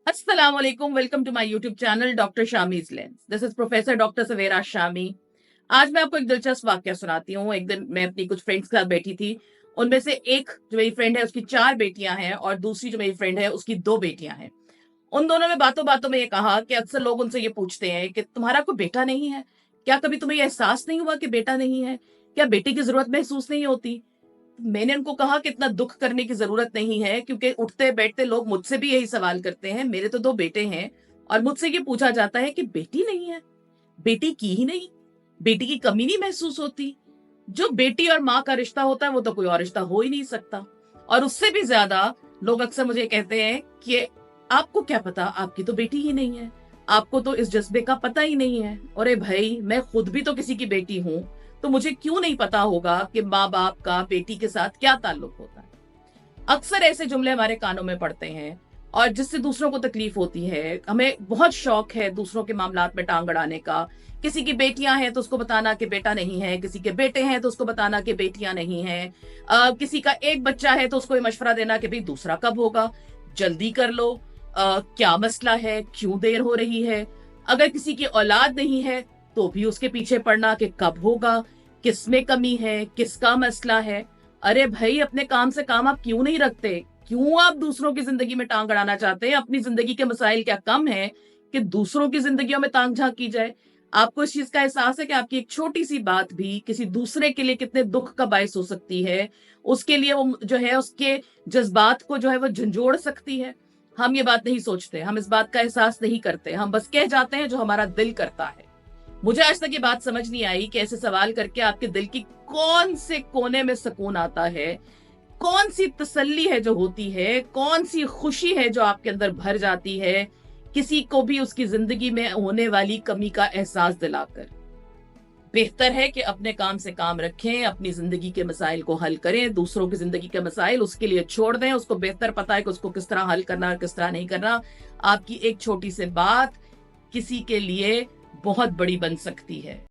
अस्सलाम वालेकुम, welcome to my YouTube channel doctor Shami's lens. This is professor doctor Savera Shami. आज मैं आपको एक दिलचस्प वाकया सुनाती हूँ। एक दिन मैं अपनी कुछ फ्रेंड्स के साथ बैठी थी। उनमें से एक जो मेरी फ्रेंड है उसकी 4 बेटियां हैं और दूसरी जो मेरी फ्रेंड है उसकी 2 बेटियां हैं। उन दोनों ने बातों बातों में ये कहा कि अक्सर लोग उनसे ये पूछते हैं कि तुम्हारा कोई बेटा नहीं है, क्या कभी तुम्हें ये एहसास नहीं हुआ कि बेटा नहीं है, क्या बेटे की जरूरत महसूस नहीं होती। मैंने उनको कहा कि इतना दुख करने की जरूरत नहीं है, क्योंकि उठते बैठते लोग मुझसे भी यही सवाल करते हैं। मेरे तो 2 बेटे हैं और मुझसे ये पूछा जाता है कि बेटी नहीं है, बेटी की ही नहीं, बेटी की कमी नहीं महसूस होती। जो बेटी और माँ का रिश्ता होता है वो तो कोई और रिश्ता हो ही नहीं सकता। और उससे भी ज्यादा लोग अक्सर मुझे कहते हैं कि आपको क्या पता, आपकी तो बेटी ही नहीं है, आपको तो इस जज्बे का पता ही नहीं है। अरे भाई, मैं खुद भी तो किसी की बेटी हूं, तो मुझे क्यों नहीं पता होगा कि माँ बाप का बेटी के साथ क्या ताल्लुक होता है। अक्सर ऐसे जुमले हमारे कानों में पड़ते हैं और जिससे दूसरों को तकलीफ होती है। हमें बहुत शौक है दूसरों के मामलात में टांग अड़ाने का। किसी की बेटियां हैं तो उसको बताना कि बेटा नहीं है, किसी के बेटे हैं तो उसको बताना कि बेटियां नहीं हैं। किसी का एक बच्चा है तो उसको ये मशवरा देना कि भाई दूसरा कब होगा, जल्दी कर लो। क्या मसला है, क्यों देर हो रही है। अगर किसी की औलाद नहीं है तो भी उसके पीछे पड़ना कि कब होगा, किस में कमी है, किसका मसला है। अरे भाई, अपने काम से काम आप क्यों नहीं रखते? क्यों आप दूसरों की जिंदगी में टांग अड़ाना चाहते हैं? अपनी जिंदगी के मसाइल क्या कम है कि दूसरों की जिंदगियों में तांग झांक की जाए? आपको इस चीज का एहसास है कि आपकी एक छोटी सी बात भी किसी दूसरे के लिए कितने दुख का बायस हो सकती है। उसके लिए वो जो है उसके जज्बात को जो है वो झंझोड़ सकती है। हम ये बात नहीं सोचते, हम इस बात का एहसास नहीं करते, हम बस कह जाते हैं जो हमारा दिल करता है। मुझे आज तक ये बात समझ नहीं आई कि ऐसे सवाल करके आपके दिल की कौन से कोने में सुकून आता है, कौन सी तसल्ली है जो होती है, कौन सी खुशी है जो आपके अंदर भर जाती है किसी को भी उसकी जिंदगी में होने वाली कमी का एहसास दिलाकर। बेहतर है कि अपने काम से काम रखें, अपनी जिंदगी के मसाइल को हल करें। दूसरों की जिंदगी के मसाइल उसके लिए छोड़ दें, उसको बेहतर पता है कि उसको किस तरह हल करना और किस तरह नहीं करना। आपकी एक छोटी सी बात किसी के लिए बहुत बड़ी बन सकती है।